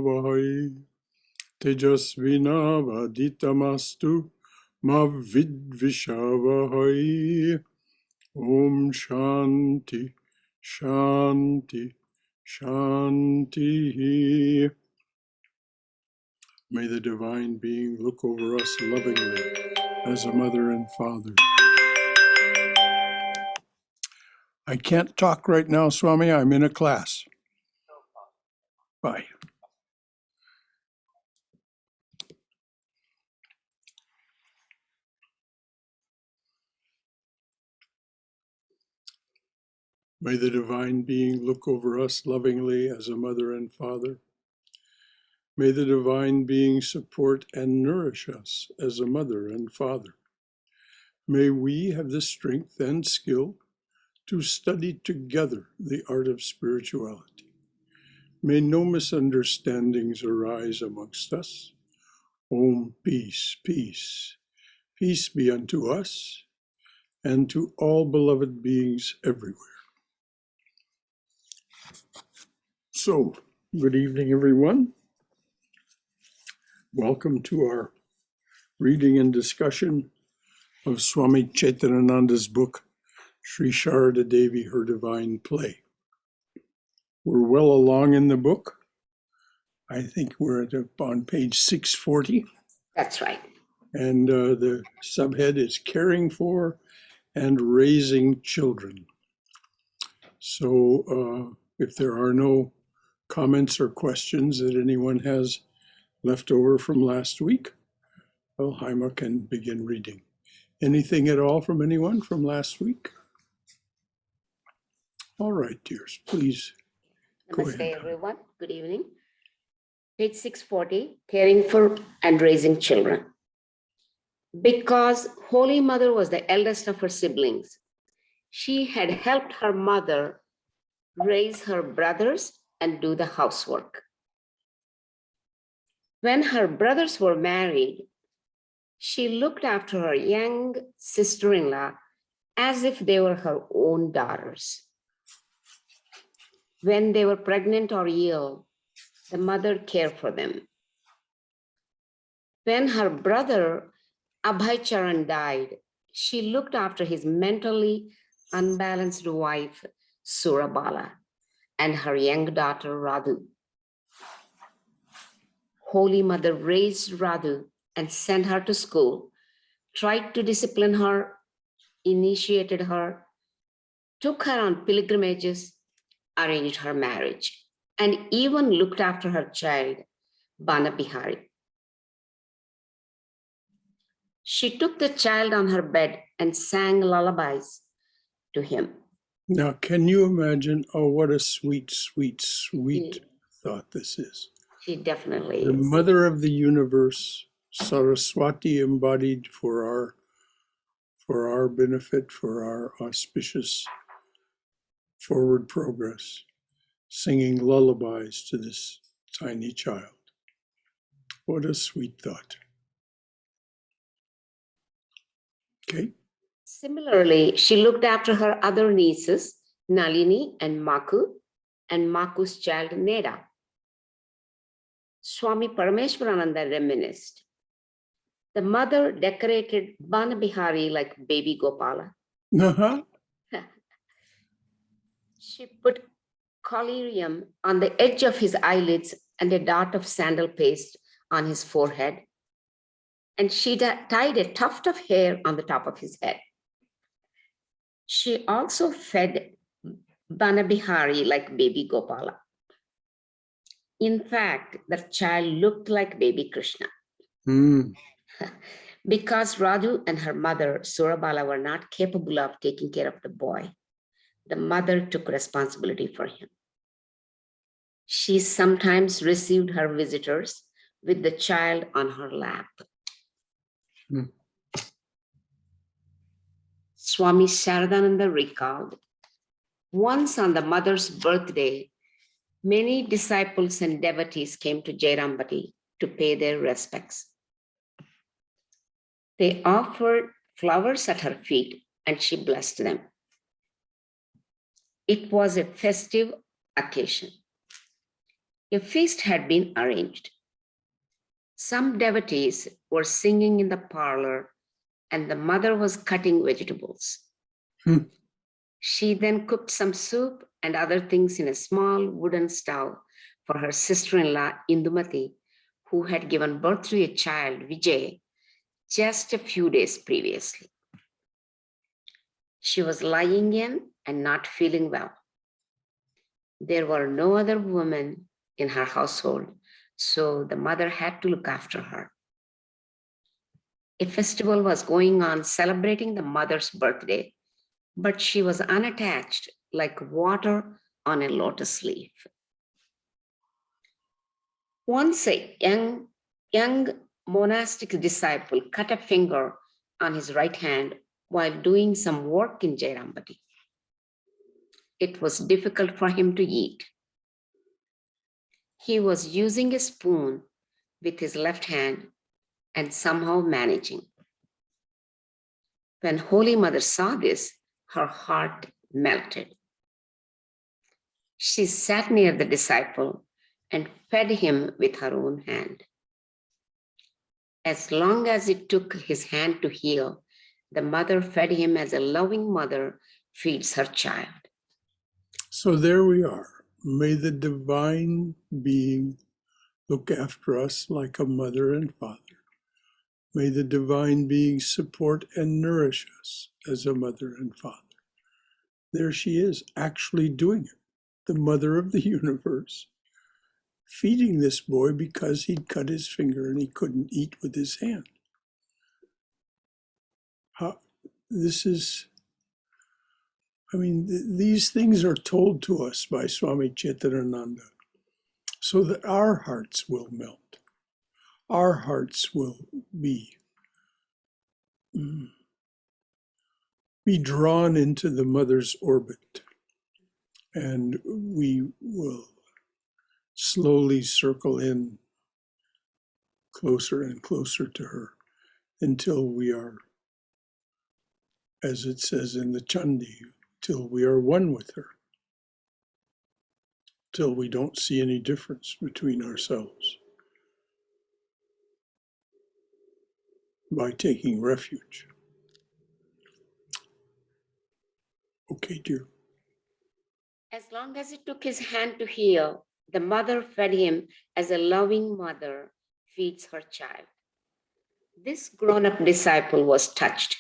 Vahai Tejasvina Vaditamastu Ma Vidvishavahai. Om Shanti, Shanti, Shanti. May the Divine Being look over us lovingly as a mother and father. I can't talk right now, Swami. I'm in a class. Bye. May the Divine Being look over us lovingly as a mother and father. May the Divine Being support and nourish us as a mother and father. May we have the strength and skill to study together the art of spirituality. May no misunderstandings arise amongst us. Om, peace, peace. Peace be unto us and to all beloved beings everywhere. So, good evening, everyone. Welcome to our reading and discussion of Swami Chaitanananda's book, Sri Sarada Devi, Her Divine Play. We're well along in the book. I think we're on page 640. That's right. And the subhead is Caring for and Raising Children. So if there are no comments or questions that anyone has left over from last week, well, Haima can begin reading. Anything at all from anyone from last week? All right, dears, please go Namaste, ahead. everyone. Good evening. Page 640, Caring for and Raising Children. Because Holy Mother was the eldest of her siblings, she had helped her mother raise her brothers and do the housework. When her brothers were married, she looked after her young sister-in-law as if they were her own daughters. When they were pregnant or ill, the mother cared for them. When her brother Abhay Charan died, she looked after his mentally unbalanced wife, Surabala, and her young daughter, Radhu. Holy Mother raised Radhu and sent her to school, tried to discipline her, initiated her, took her on pilgrimages, arranged her marriage, and even looked after her child, Bana Bihari. She took the child on her bed and sang lullabies to him. Now, can you imagine? Oh, what a sweet, sweet, sweet thought this is. She definitely The is. Mother of the Universe, Saraswati embodied for our benefit, for our auspicious forward progress, singing lullabies to this tiny child. What a sweet thought. Okay. Similarly, she looked after her other nieces, Nalini and Maku's child, Neda. Swami Parameshwarananda reminisced. The mother decorated Bana Bihari like baby Gopala. Uh-huh. She put collyrium on the edge of his eyelids and a dot of sandal paste on his forehead. And she tied a tuft of hair on the top of his head. She also fed Bana Bihari like baby Gopala. In fact, the child looked like baby Krishna. Because Radhu and her mother, Surabala, were not capable of taking care of the boy, the mother took responsibility for him. She sometimes received her visitors with the child on her lap. Swami Sharadananda recalled, once on the mother's birthday, many disciples and devotees came to Jairambati to pay their respects. They offered flowers at her feet and she blessed them. It was a festive occasion. A feast had been arranged. Some devotees were singing in the parlor, and the mother was cutting vegetables. She then cooked some soup and other things in a small wooden stove for her sister-in-law, Indumati, who had given birth to a child, Vijay, just a few days previously. She was lying in and not feeling well. There were no other women in her household, so the mother had to look after her. A festival was going on celebrating the mother's birthday, but she was unattached like water on a lotus leaf. Once a young monastic disciple cut a finger on his right hand while doing some work in Jairambati. It was difficult for him to eat. He was using a spoon with his left hand and somehow managing. When Holy Mother saw this, her heart melted. She sat near the disciple and fed him with her own hand. As long as it took his hand to heal, the mother fed him as a loving mother feeds her child. So there we are. May the divine being look after us like a mother and father. May the divine being support and nourish us as a mother and father. There she is, actually doing it. The mother of the universe, feeding this boy because he'd cut his finger and he couldn't eat with his hand. These things are told to us by Swami Chaitananda so that our hearts will melt. Our hearts will be drawn into the mother's orbit, and we will slowly circle in closer and closer to her until we are, as it says in the Chandi, till we are one with her, till we don't see any difference between ourselves by taking refuge. Okay, dear. As long as it took his hand to heal, the mother fed him as a loving mother feeds her child. This grown-up disciple was touched,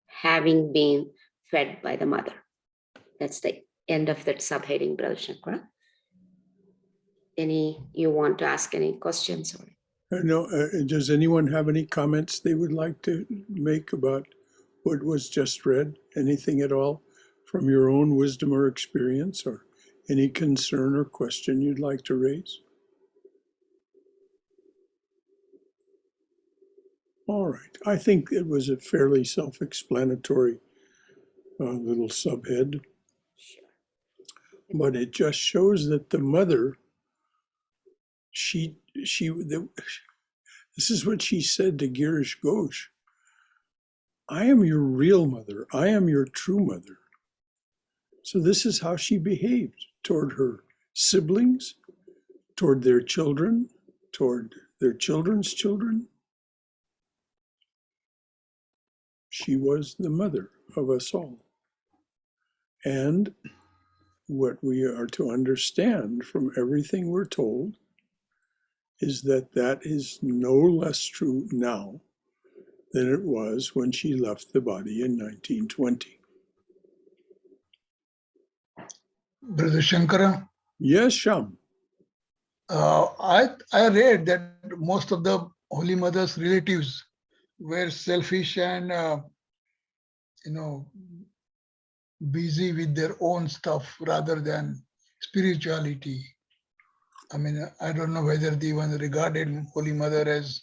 having been fed by the mother. That's the end of that subheading, Brother Shankara. You want to ask any questions? No, does anyone have any comments they would like to make about what was just read? Anything at all from your own wisdom or experience, or any concern or question you'd like to raise? All right. I think it was a fairly self-explanatory little subhead. Sure. But it just shows that the mother, this is what she said to Girish Ghosh. I am your real mother. I am your true mother. So this is how she behaved toward her siblings, toward their children, toward their children's children. She was the mother of us all. And what we are to understand from everything we're told is that that is no less true now than it was when she left the body in 1920. Brother Shankara, Yes, Sham. I read that most of the Holy Mother's relatives were selfish and busy with their own stuff rather than spirituality. I mean, I don't know whether they even regarded Holy Mother as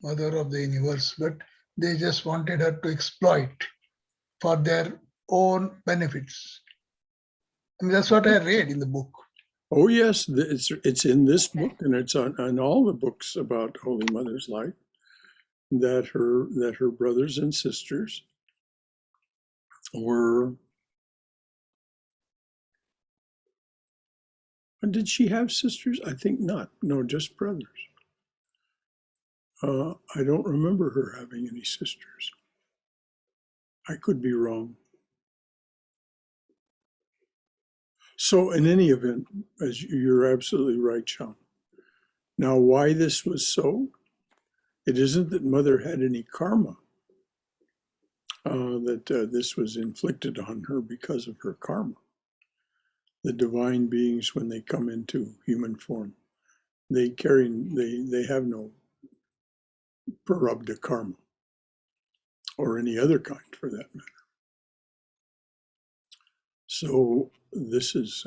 Mother of the Universe, but they just wanted her to exploit for their own benefits. I mean, that's what I read in the book. Oh, yes, it's in this book, and it's on all the books about Holy Mother's life, that her brothers and sisters were, And did she have sisters? I think not. No, just brothers. I don't remember her having any sisters. I could be wrong. So in any event, as you're absolutely right, Sean. Now, why this was so? It isn't that Mother had any karma, that this was inflicted on her because of her karma. The divine beings, when they come into human form, they have no prarabdha karma, or any other kind for that matter. So this is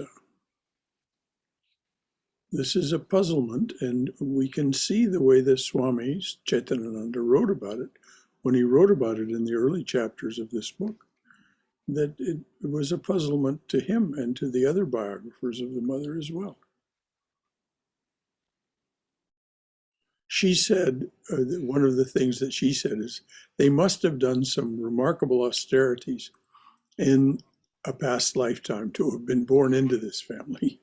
a puzzlement, and we can see the way the Swami Chaitananda wrote about it when he wrote about it in the early chapters of this book, that it was a puzzlement to him and to the other biographers of the mother as well. She said, one of the things that she said is, they must have done some remarkable austerities in a past lifetime to have been born into this family.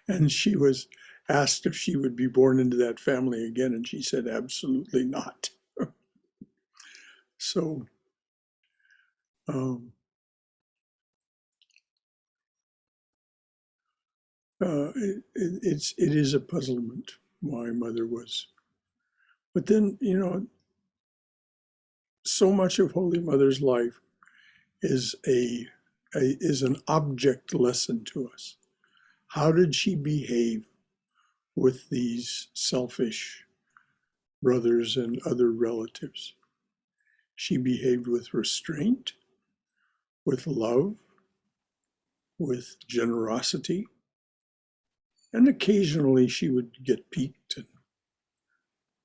And she was asked if she would be born into that family again, and she said, absolutely not. So, it is a puzzlement why Mother was. But then, so much of Holy Mother's life is an object lesson to us. How did she behave with these selfish brothers and other relatives? She behaved with restraint, with love, with generosity, and occasionally she would get piqued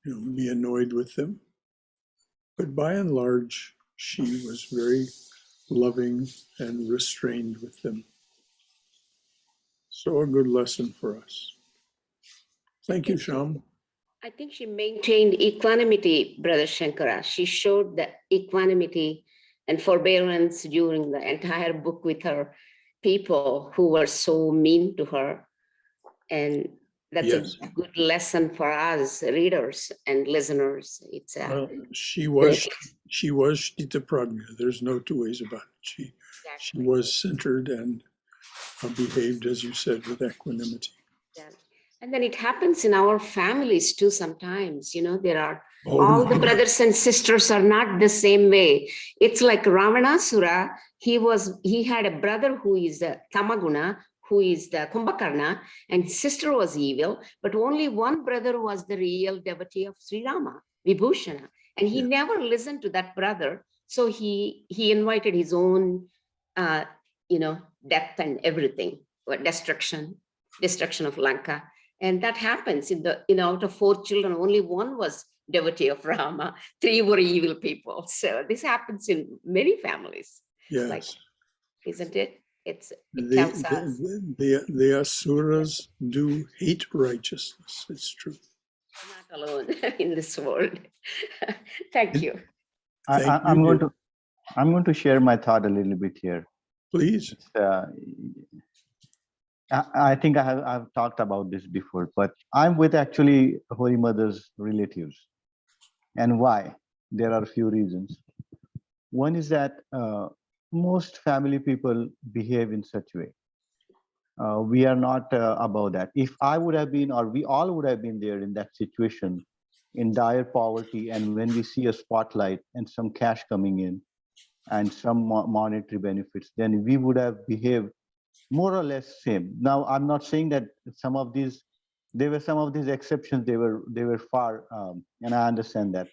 and be annoyed with them. But by and large, she was very loving and restrained with them. So a good lesson for us. Thank you, Sham. I think she maintained equanimity, Brother Shankara. She showed the equanimity and forbearance during the entire book with her people who were so mean to her. And that's Yes. a good lesson for us readers and listeners. It's she was Shtita Prajna. There's no two ways about it. She was centered and behaved, as you said, with equanimity. Yeah. And then it happens in our families too sometimes. There are Oh, the brothers and sisters are not the same way. It's like Ravanasura. He had a brother who is the Tamaguna, who is the Kumbhakarna, and his sister was evil, but only one brother was the real devotee of Sri Rama, Vibhushana. And he never listened to that brother. So he invited his own, death and everything, destruction of Lanka. And that happens out of 4 children, only one was devotee of Rama, 3 were evil people. So this happens in many families. yes. Isn't it? It tells us. The asuras do hate righteousness. It's true. We're not alone in this world. Thank you. I'm going to share my thought a little bit here. Please. I think I've talked about this before, but I'm with actually Holy Mother's relatives. And why? There are a few reasons. One is that most family people behave in such a way. We are not above that. If I would have been, or we all would have been there in that situation, in dire poverty, and when we see a spotlight and some cash coming in and some monetary benefits, then we would have behaved more or less same. Now, I'm not saying that there were some of these exceptions, they were far, and I understand that.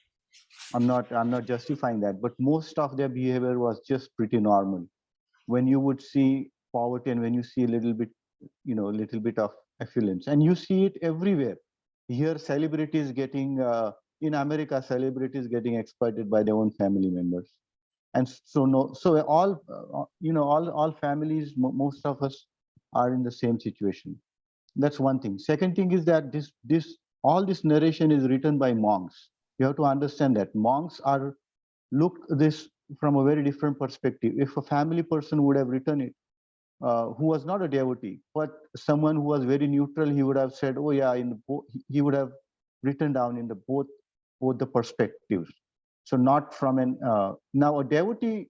I'm not justifying that, but most of their behavior was just pretty normal. When you would see poverty and when you see a little bit of affluence, and you see it everywhere. Here, celebrities getting, in America, celebrities getting exploited by their own family members. And so all families, most of us are in the same situation. That's one thing. Second thing is that all this narration is written by monks. You have to understand that monks look this from a very different perspective. If a family person would have written it, who was not a devotee, but someone who was very neutral, he would have said, oh yeah, he would have written down in the both the perspectives. So not from an, now a devotee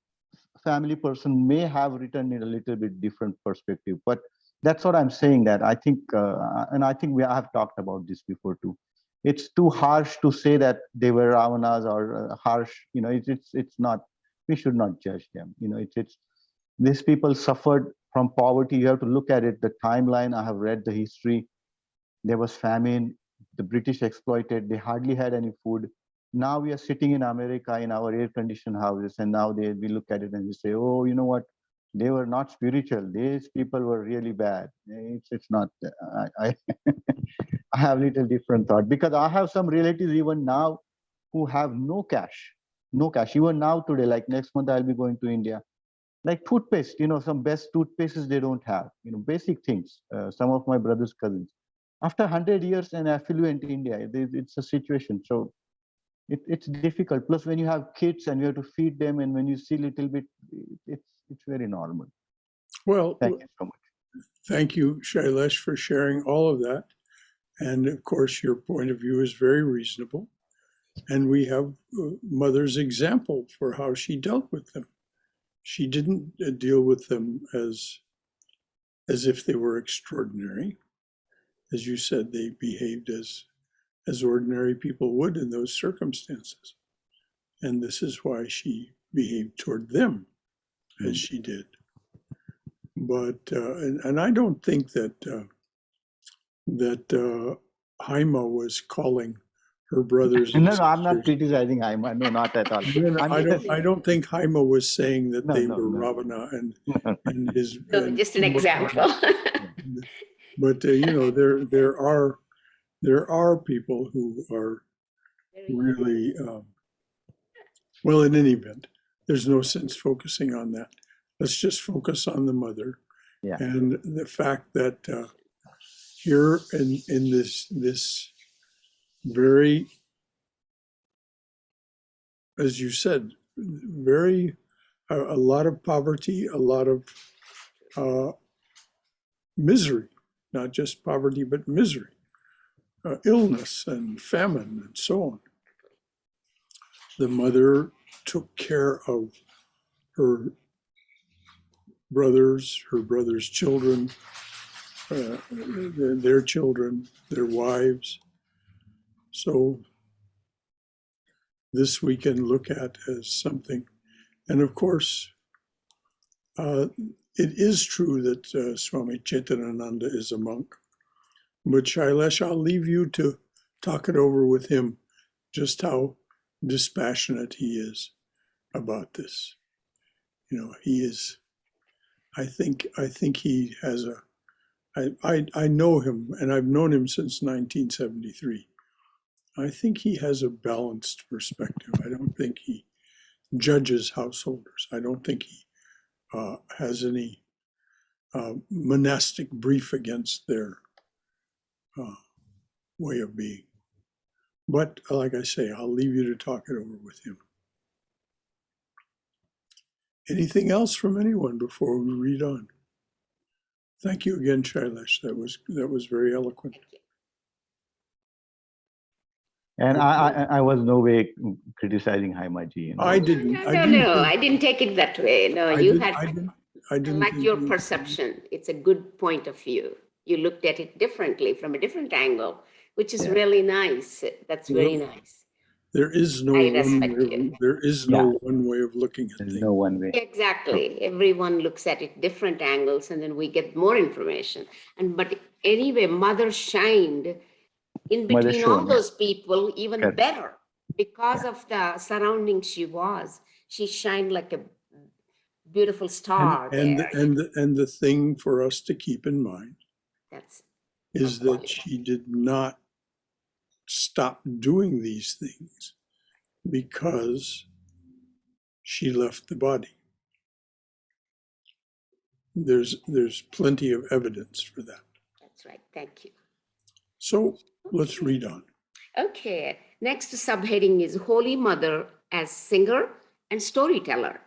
family person may have written in a little bit different perspective, but that's what I'm saying, that I think, and I think we have talked about this before too. It's too harsh to say that they were Ravanas or harsh, you know, it's not, we should not judge them. You know, it's these people suffered from poverty. You have to look at it, the timeline. I have read the history. There was famine. The British exploited. They hardly had any food. Now we are sitting in America in our air-conditioned houses, and now we look at it and we say, oh, you know what? They were not spiritual. These people were really bad. It's not. I I have little different thought, because I have some relatives even now who have no cash, no cash. Even now today, like next month I'll be going to India. Like toothpaste, you know, some best toothpastes they don't have, you know, basic things. Some of my brother's cousins, after 100 years in affluent India, it's a situation. So it's difficult. Plus, when you have kids and you have to feed them, and when you see little bit, it's very normal. Well, Thank you so much. thank you, Shailesh, for sharing all of that. And of course, your point of view is very reasonable. And we have Mother's example for how she dealt with them. She didn't deal with them as if they were extraordinary. As you said, they behaved as ordinary people would in those circumstances. And this is why she behaved toward them as she did. But and I don't think that Haima was calling her brothers. No, I'm not criticizing Haima. No, not at all. No, I don't think Haima was saying that they were Ravana and his. No, just an example. But you know, there are people who are really well. In any event, there's no sense focusing on that. Let's just focus on the mother, and the fact that here in this very, as you said, very a lot of poverty, a lot of misery, not just poverty but misery, illness and famine and so on. The mother took care of her brothers children, their children, their wives. So this we can look at as something. And of course, it is true that Swami Chaitanananda is a monk. But Shailesh, I'll leave you to talk it over with him, just how dispassionate he is about this. You know, he is, I think he has I know him, and I've known him since 1973. I think he has a balanced perspective. I don't think he judges householders. I don't think he has any monastic brief against their way of being. But like I say, I'll leave you to talk it over with him. Anything else from anyone before we read on? Thank you again, Shailesh. That was very eloquent. And I was no way criticizing Haimaji. You know? I didn't. No, I didn't take it that way. No, I didn't like your perception. It's a good point of view. You looked at it differently from a different angle, which is really nice. That's very nice. There is no one way of looking at things. No one way. Exactly. Everyone looks at it different angles, and then we get more information. But anyway, Mother shined in between all those people even better because of the surroundings she was. She shined like a beautiful star. And the thing for us to keep in mind is that she did not stop doing these things because she left the body. There's plenty of evidence for that. That's right. Thank you. So let's read on. Okay. Next subheading is Holy Mother as singer and storyteller.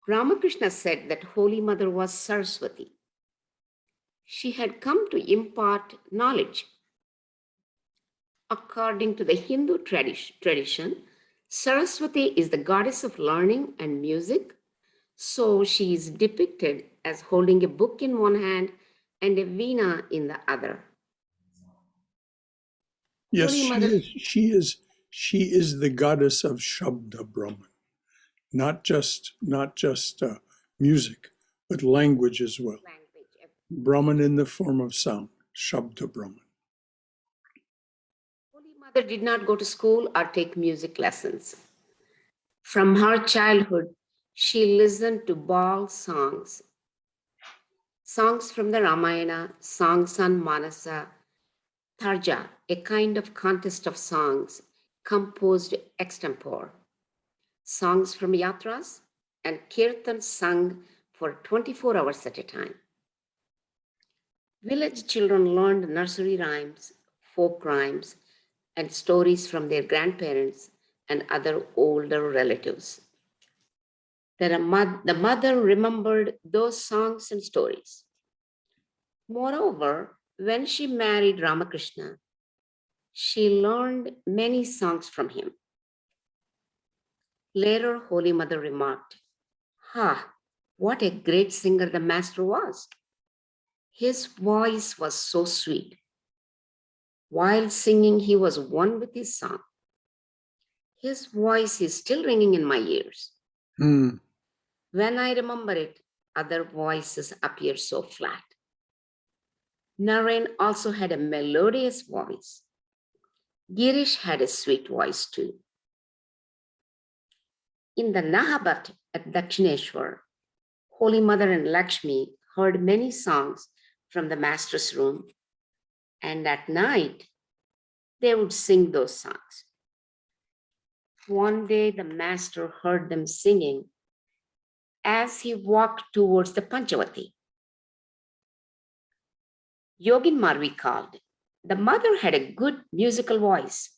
Ramakrishna said that Holy Mother was Saraswati. She had come to impart knowledge. According to the Hindu tradition, Saraswati is the goddess of learning and music. So she is depicted as holding a book in one hand and a veena in the other. Yes, Holy Mother, she is the goddess of Shabda Brahman, not just music, but language as well. Brahman in the form of sound, Shabda Brahman. Holy Mother did not go to school or take music lessons. From her childhood, she listened to Baal songs from the Ramayana, songs on Manasa, Tarja, a kind of contest of songs composed extempore, songs from yatras, and kirtan sung for 24 hours at a time. Village children learned nursery rhymes, folk rhymes, and stories from their grandparents and other older relatives. The mother remembered those songs and stories. Moreover, when she married Ramakrishna, she learned many songs from him. Later, Holy Mother remarked, what a great singer the master was. His voice was so sweet. While singing, he was one with his song. His voice is still ringing in my ears. Hmm. When I remember it, other voices appear so flat. Naren also had a melodious voice. Girish had a sweet voice too. In the Nahabat at Dakshineshwar, Holy Mother and Lakshmi heard many songs from the master's room, and at night they would sing those songs. One day the master heard them singing as he walked towards the Panchavati. Yoginmar recalled, the mother had a good musical voice.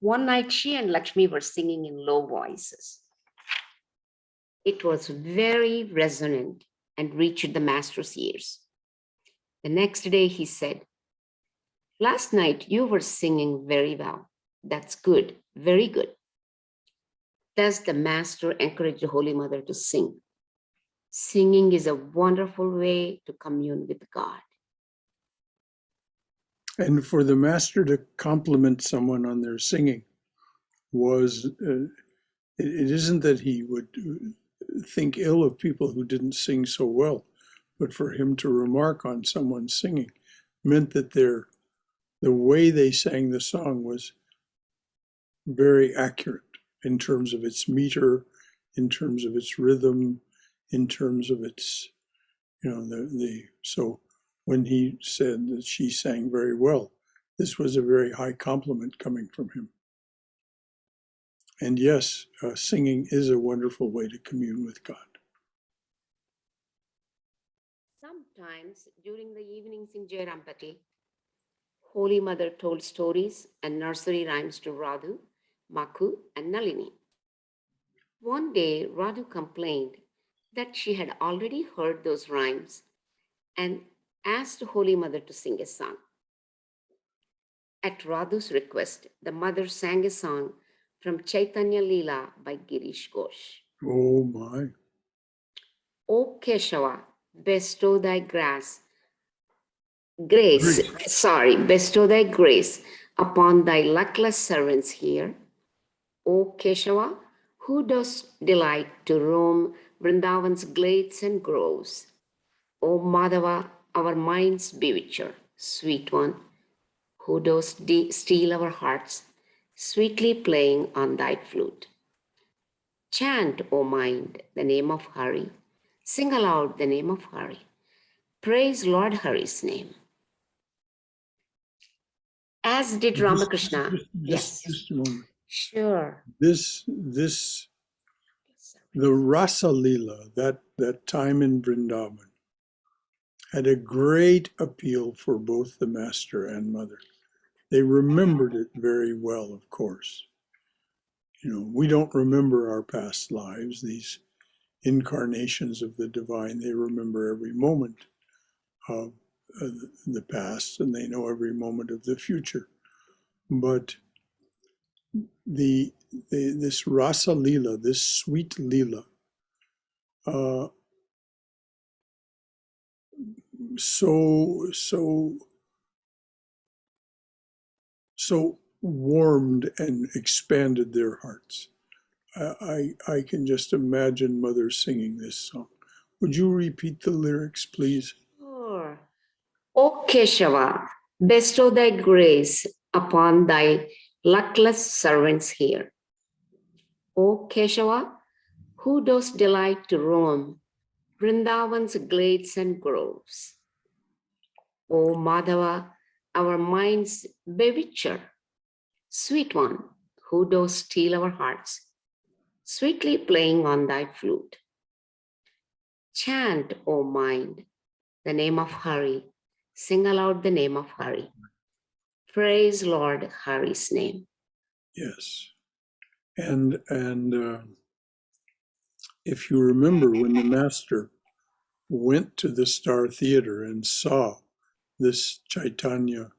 One night she and Lakshmi were singing in low voices. It was very resonant and reached the master's ears. The next day he said, last night you were singing very well. That's good, very good. Thus the master encouraged the Holy Mother to sing. Singing is a wonderful way to commune with God. And for the master to compliment someone on their singing was, it isn't that he would think ill of people who didn't sing so well, but for him to remark on someone's singing meant that the way they sang the song was very accurate in terms of its meter, in terms of its rhythm, in terms of its, so when he said that she sang very well, this was a very high compliment coming from him. And yes, singing is a wonderful way to commune with God. Sometimes during the evenings in Jairampati, Holy Mother told stories and nursery rhymes to Radhu, Makhu, and Nalini. One day, Radhu complained that she had already heard those rhymes and asked Holy Mother to sing a song. At Radhu's request, the mother sang a song from Chaitanya Leela by Girish Ghosh. Oh my. O Keshava, bestow thy grace upon thy luckless servants here. O Keshava, who dost delight to roam Vrindavan's glades and groves. O Madhava, our mind's bewitcher, sweet one, who dost steal our hearts, sweetly playing on thy flute. Chant, O mind, the name of Hari. Sing aloud the name of Hari. Praise Lord Hari's name. As did Ramakrishna. Just a moment. Sure. The Rasa Leela, that time in Vrindavan, had a great appeal for both the master and mother. They remembered it very well, of course. We don't remember our past lives. These incarnations of the divine. They remember every moment of the past, and they know every moment of the future. But this rasa lila, this sweet lila, so warmed and expanded their hearts. I can just imagine Mother singing this song. Would you repeat the lyrics, please? Sure. O Keshava, bestow thy grace upon thy luckless servants here. O Keshava, who dost delight to roam Vrindavan's glades and groves. O Madhava, our mind's bewitcher, sweet one, who dost steal our hearts, sweetly playing on thy flute. Chant, O mind, the name of Hari. Sing aloud the name of Hari. Praise Lord Hari's name. Yes. And if you remember, when the master went to the Star Theater and saw this Chaitanya,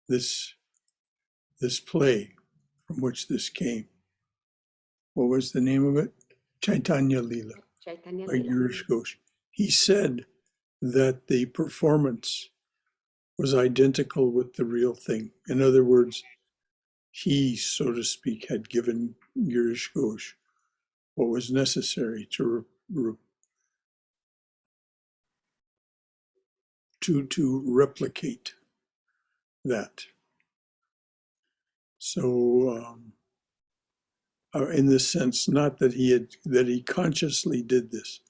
this play from which this came, what was the name of it? Chaitanya Lila Chaitanya by Lila. Girish Ghosh. He said that the performance was identical with the real thing. In other words, he, so to speak, had given Girish Ghosh what was necessary to replicate that. So, in this sense, not that he consciously did this,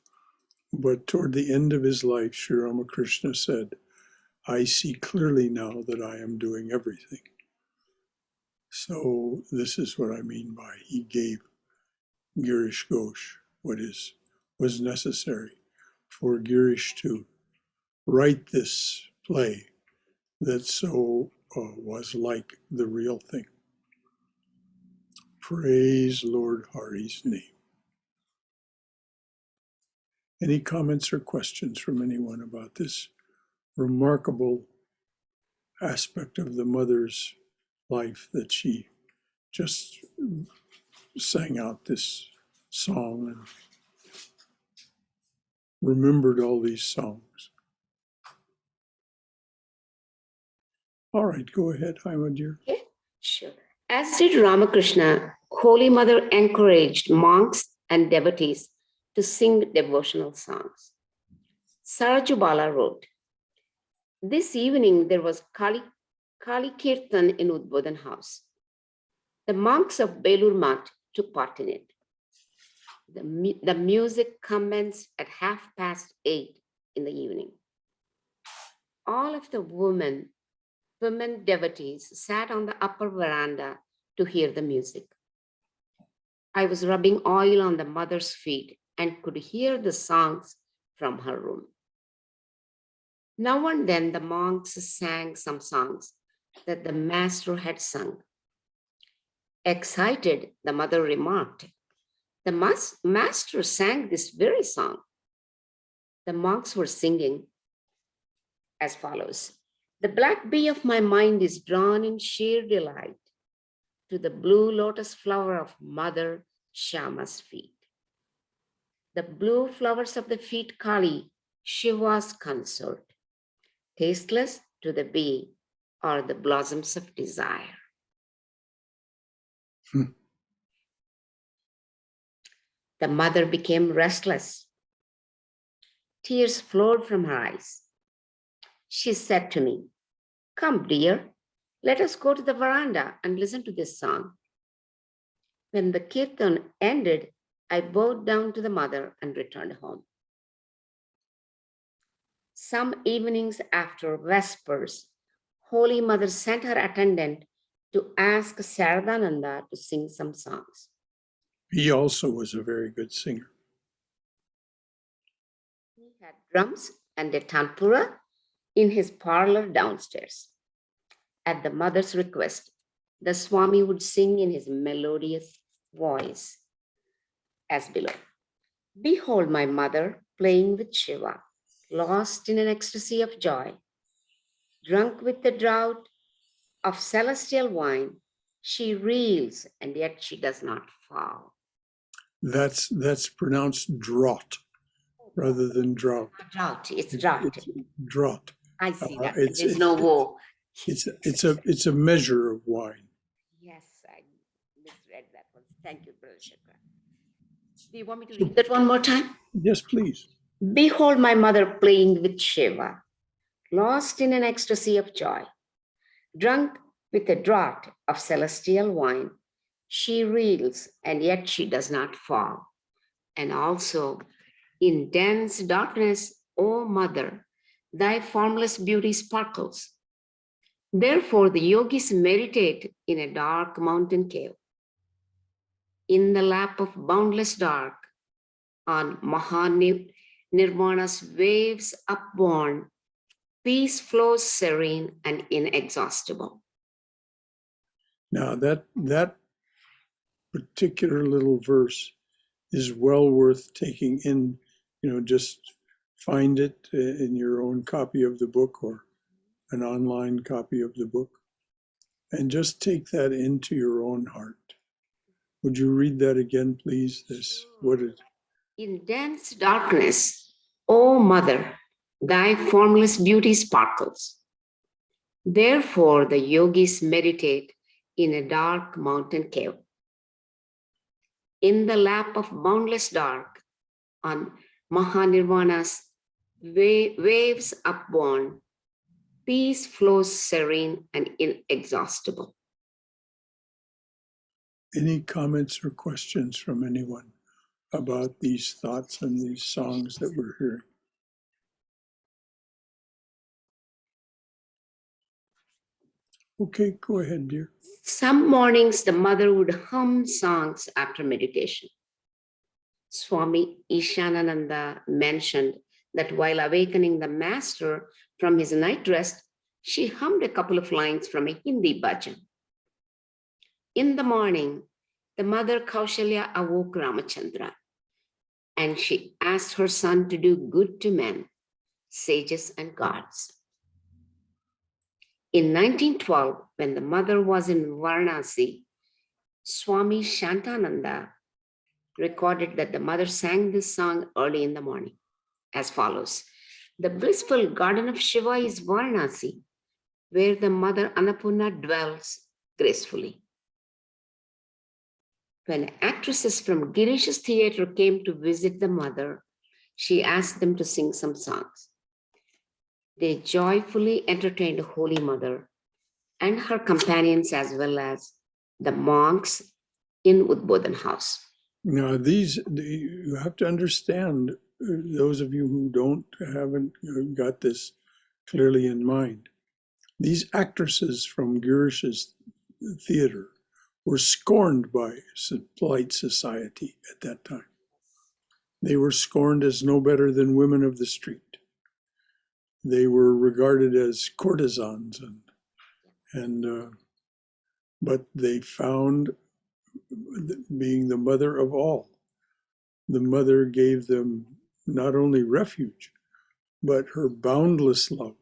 but toward the end of his life, Sri Ramakrishna said, "I see clearly now that I am doing everything." So this is what I mean by he gave Girish Ghosh what was necessary for Girish to write this play that so was like the real thing. Praise Lord Hari's name. Any comments or questions from anyone about this remarkable aspect of the mother's life that she just sang out this song and remembered all these songs? All right, go ahead, Haima dear. Okay, sure. As did Ramakrishna, Holy Mother encouraged monks and devotees to sing devotional songs. Sarajubala wrote, "This evening there was Kali Kirtan in Udbodhan house. The monks of Belur Math took part in it. The music commenced at 8:30 in the evening. All of the women devotees sat on the upper veranda to hear the music. I was rubbing oil on the mother's feet and could hear the songs from her room. Now and then the monks sang some songs that the master had sung. Excited, the mother remarked, "The master sang this very song." The monks were singing as follows. "The black bee of my mind is drawn in sheer delight to the blue lotus flower of Mother Shama's feet. The blue flowers of the feet Kali, Shiva's consort. Tasteless to the bee are the blossoms of desire." The mother became restless. Tears flowed from her eyes. She said to me, "Come, dear, let us go to the veranda and listen to this song." When the kirtan ended, I bowed down to the mother and returned home. Some evenings after Vespers, Holy Mother sent her attendant to ask Saradananda to sing some songs. He also was a very good singer. He had drums and a tanpura in his parlor downstairs. At the mother's request, the Swami would sing in his melodious voice. as below. Behold my mother playing with Shiva, lost in an ecstasy of joy, drunk with the draught of celestial wine. She reels, and yet she does not fall. That's pronounced draught rather than drought. Drought, it's drought. It's draught. I see that. It's There's no woe. it's a measure of wine. Yes, I misread that one. Thank you, Brother Shankara. Do you want me to read that one more time? Yes, please. Behold my mother playing with Shiva, lost in an ecstasy of joy, drunk with a draught of celestial wine. She reels, and yet she does not fall. And also, in dense darkness, O mother, thy formless beauty sparkles. Therefore, the yogis meditate in a dark mountain cave. In the lap of boundless dark, on Nirvana's waves upborne, peace flows serene and inexhaustible. Now that particular little verse is well worth taking in. Just find it in your own copy of the book or an online copy of the book, and just take that into your own heart. Would you read that again, please? In dense darkness, O mother, thy formless beauty sparkles. Therefore, the yogis meditate in a dark mountain cave. In the lap of boundless dark, on Mahanirvana's waves upborne, peace flows serene and inexhaustible. Any comments or questions from anyone about these thoughts and these songs that we're hearing? Okay, go ahead, dear. Some mornings, the mother would hum songs after meditation. Swami Ishanananda mentioned that while awakening the master from his night rest, she hummed a couple of lines from a Hindi bhajan. In the morning, the mother Kaushalya awoke Ramachandra, and she asked her son to do good to men, sages and gods. In 1912, when the mother was in Varanasi, Swami Shantananda recorded that the mother sang this song early in the morning as follows. The blissful garden of Shiva is Varanasi, where the mother Annapurna dwells gracefully. When actresses from Girish's theater came to visit the mother, she asked them to sing some songs. They joyfully entertained Holy Mother and her companions as well as the monks in Udbodhan house. Now, you have to understand, those of you who haven't got this clearly in mind, these actresses from Girish's theater were scorned by polite society at that time. They were scorned as no better than women of the street. They were regarded as courtesans, but they found, being the mother of all, the mother gave them not only refuge, but her boundless love.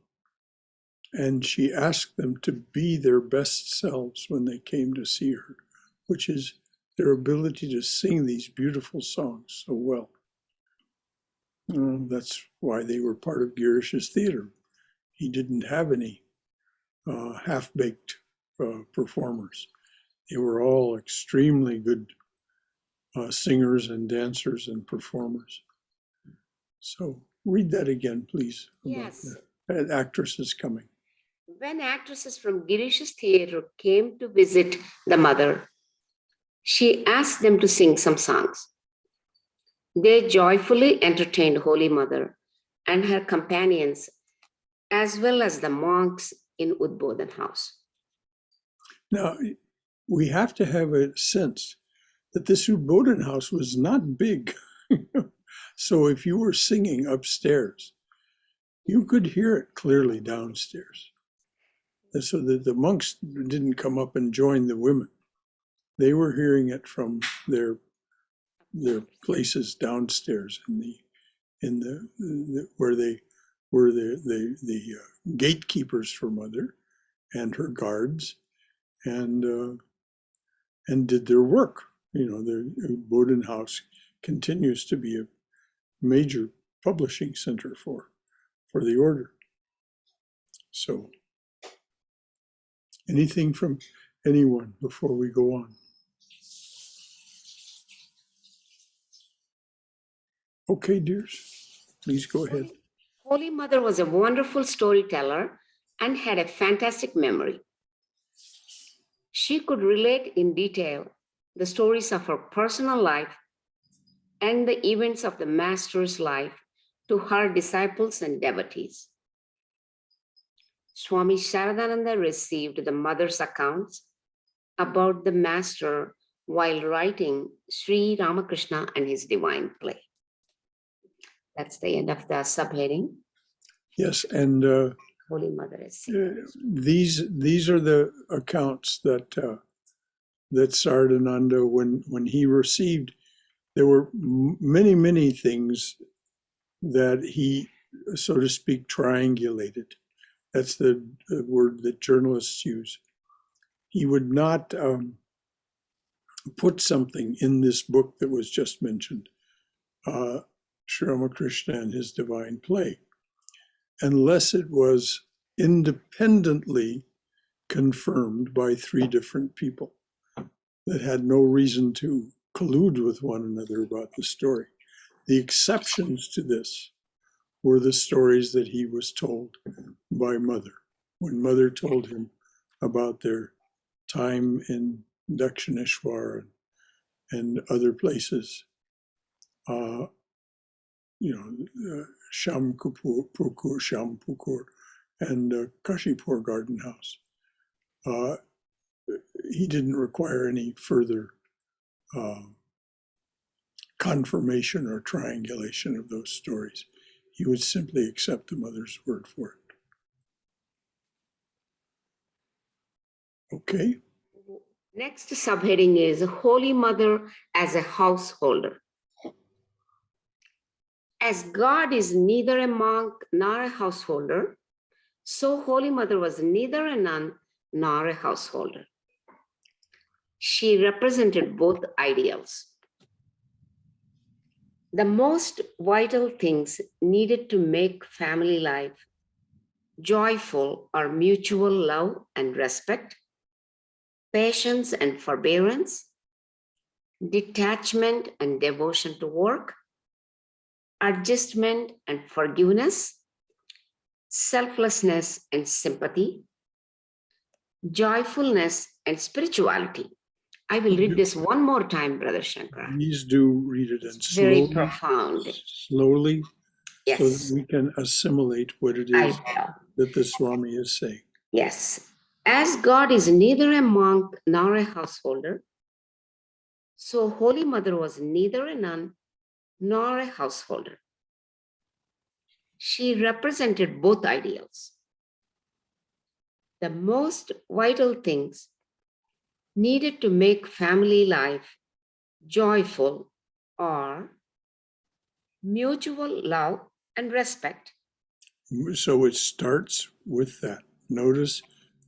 And she asked them to be their best selves when they came to see her, which is their ability to sing these beautiful songs so well. That's why they were part of Girish's theater. He didn't have any half-baked performers. They were all extremely good singers and dancers and performers. So read that again, please. Yes. That actress is coming. When actresses from Girish's theater came to visit the mother, she asked them to sing some songs. They joyfully entertained Holy Mother and her companions, as well as the monks in Udbodhan house. Now, we have to have a sense that this Udbodhan house was not big. So if you were singing upstairs, you could hear it clearly downstairs. And so that the monks didn't come up and join the women. They were hearing it from their their places downstairs in the where they were the gatekeepers for Mother and her guards, and did their work. You know, the Bodhin House continues to be a major publishing center for the order. So, anything from anyone before we go on? Okay, dears, please go ahead. Holy Mother was a wonderful storyteller and had a fantastic memory. She could relate in detail the stories of her personal life and the events of the Master's life to her disciples and devotees. Swami Sharadananda received the Mother's accounts about the Master while writing Sri Ramakrishna and his divine play. That's the end of the subheading. Yes, and Holy Mother is these are the accounts that that Saradananda, when he received, there were many things that he, so to speak, triangulated. That's the word that journalists use. He would not put something in this book that was just mentioned, Sri Ramakrishna and his divine play, unless it was independently confirmed by three different people that had no reason to collude with one another about the story. The exceptions to this were the stories that he was told by Mother. When Mother told him about their time in Dakshineshwar and other places, Shampukur, and Kashipur Garden House. He didn't require any further confirmation or triangulation of those stories. He would simply accept the Mother's word for it. Okay. Next subheading is Holy Mother as a householder. As God is neither a monk nor a householder, so Holy Mother was neither a nun nor a householder. She represented both ideals. The most vital things needed to make family life joyful are mutual love and respect, patience and forbearance, detachment and devotion to work, adjustment and forgiveness, selflessness and sympathy, joyfulness and spirituality. I will read this one more time, Brother Shankara. Please do read it and Very profound. slowly, Yes. so that we can assimilate what it is that the Swami is saying. Yes. As God is neither a monk nor a householder, so Holy Mother was neither a nun nor a householder. She represented both ideals. The most vital things needed to make family life joyful are mutual love and respect. So it starts with that. Notice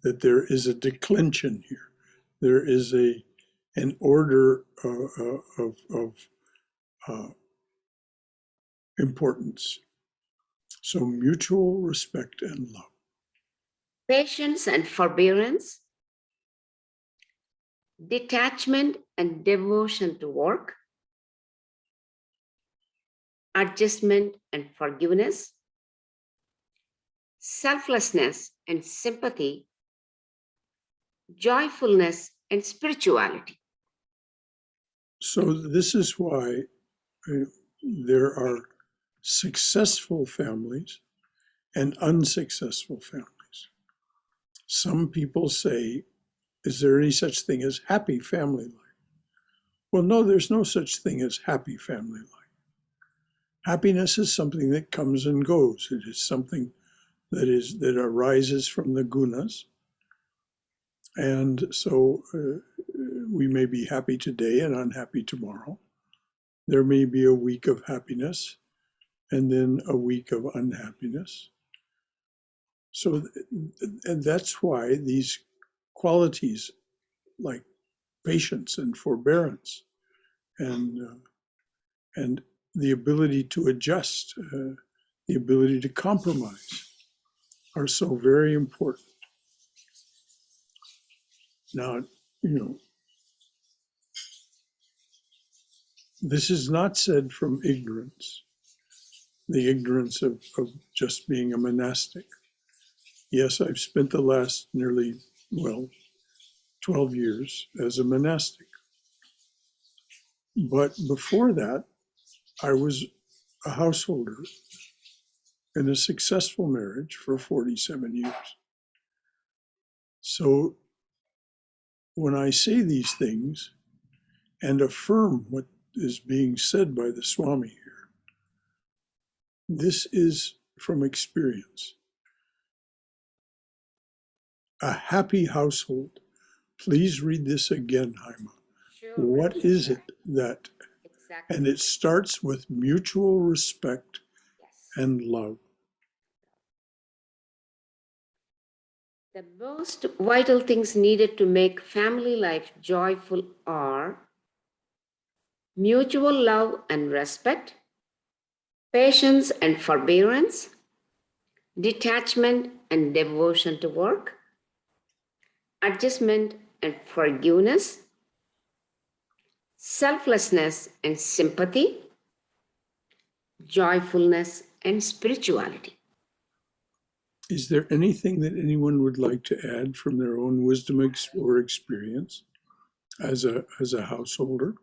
that there is a declension here. There is an order of importance. So mutual respect and love. Patience and forbearance, detachment and devotion to work, adjustment and forgiveness, selflessness and sympathy, joyfulness and spirituality. So this is why there are successful families and unsuccessful families. Some people say, is there any such thing as happy family life? Well, no, there's no such thing as happy family life. Happiness is something that comes and goes. It is something that arises from the gunas. And so we may be happy today and unhappy tomorrow. There may be a week of happiness and then a week of unhappiness. So, and that's why these qualities like patience and forbearance and the ability to adjust, the ability to compromise are so very important. Now, this is not said from ignorance, the ignorance of just being a monastic. Yes, I've spent the last nearly, 12 years as a monastic. But before that, I was a householder in a successful marriage for 47 years. So when I say these things and affirm what is being said by the Swami here, this is from experience. A happy household. Please read this again, Haima. Sure. What is it that, Exactly. and it starts with mutual respect Yes. and love. The most vital things needed to make family life joyful are mutual love and respect, patience and forbearance, detachment and devotion to work, adjustment and forgiveness, selflessness and sympathy, joyfulness and spirituality. Is there anything that anyone would like to add from their own wisdom or experience as a householder?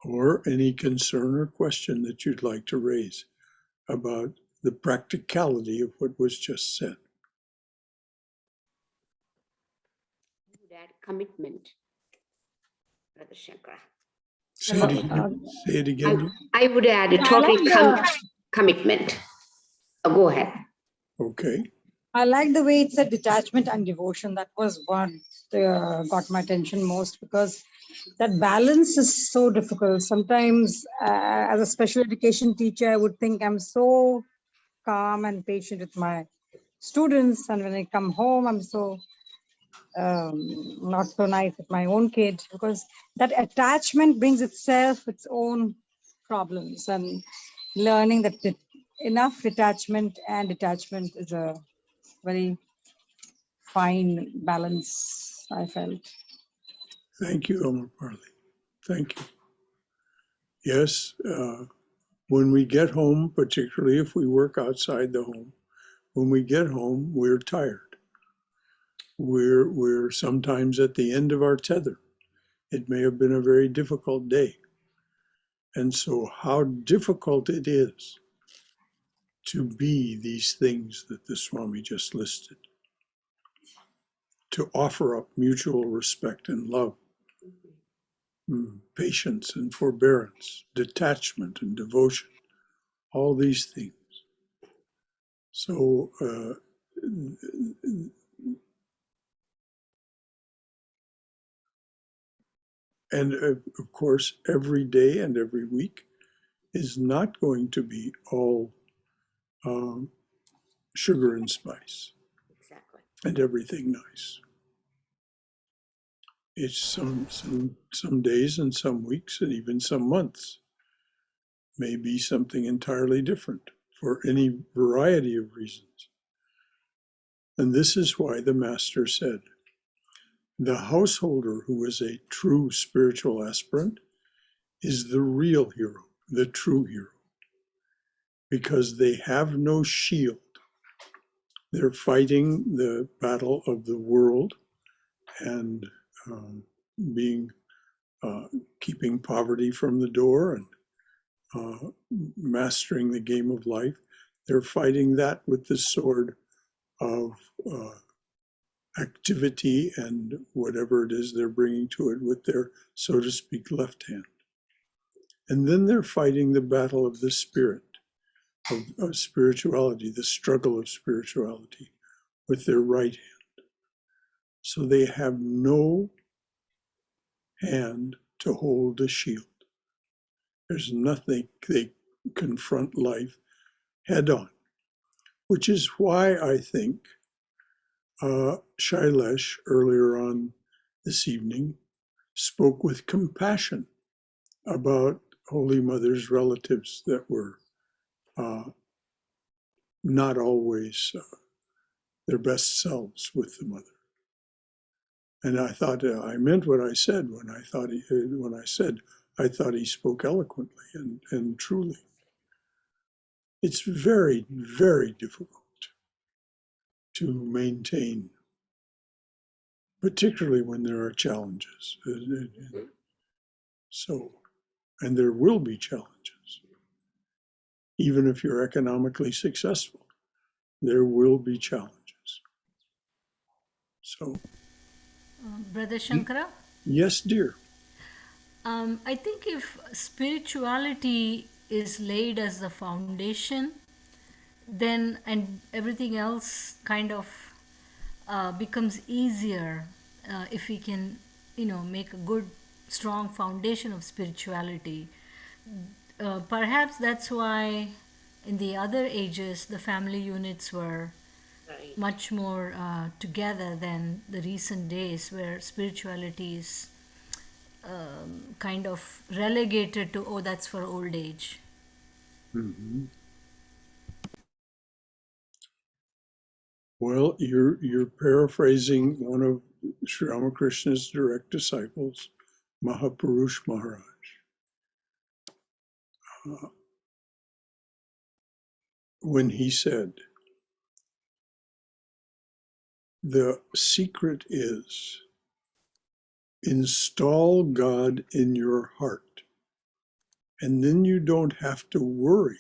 Or any concern or question that you'd like to raise about the practicality of what was just said? That commitment, Brother Shankara. Say it again. Say it again. I would add a I total like commitment. Go ahead. Okay. I like the way it said detachment and devotion. That was what got my attention most, because that balance is so difficult. Sometimes, as a special education teacher, I would think I'm so calm and patient with my students, and when I come home, I'm so not so nice with my own kid, because that attachment brings itself its own problems, and learning that enough detachment is a very fine balance, I felt. Thank you, Omar Parley. Thank you. Yes, when we get home, particularly if we work outside the home, when we get home, we're tired. We're sometimes at the end of our tether. It may have been a very difficult day. And so how difficult it is to be these things that the Swami just listed, to offer up mutual respect and love, patience and forbearance, detachment and devotion, all these things. So, and of course, every day and every week is not going to be all sugar and spice Exactly. and everything nice. It's some days and some weeks and even some months may be something entirely different for any variety of reasons. And this is why the Master said, the householder who is a true spiritual aspirant is the real hero, the true hero, because they have no shield. They're fighting the battle of the world and keeping poverty from the door and mastering the game of life. They're fighting that with the sword of activity and whatever it is they're bringing to it with their, so to speak, left hand. And then they're fighting the battle of the spirit, of spirituality, the struggle of spirituality with their right hand. So they have no hand to hold a shield. There's nothing, they confront life head on, which is why I think Shailesh earlier on this evening spoke with compassion about Holy Mother's relatives that were not always their best selves with the mother. And I thought I meant what I said when I said I thought he spoke eloquently and truly. It's very, very difficult to maintain, particularly when there are challenges. So, and there will be challenges. Even if you're economically successful, there will be challenges. So, Brother Shankara, yes, dear. I think if spirituality is laid as the foundation, then and everything else kind of becomes easier if we can, make a good, strong foundation of spirituality. Perhaps that's why in the other ages the family units were Right. much more together than the recent days where spirituality is kind of relegated to, oh, that's for old age. Mm-hmm. Well, you're paraphrasing one of Sri Ramakrishna's direct disciples, Mahapurush Maharaj. When he said, the secret is install God in your heart, and then you don't have to worry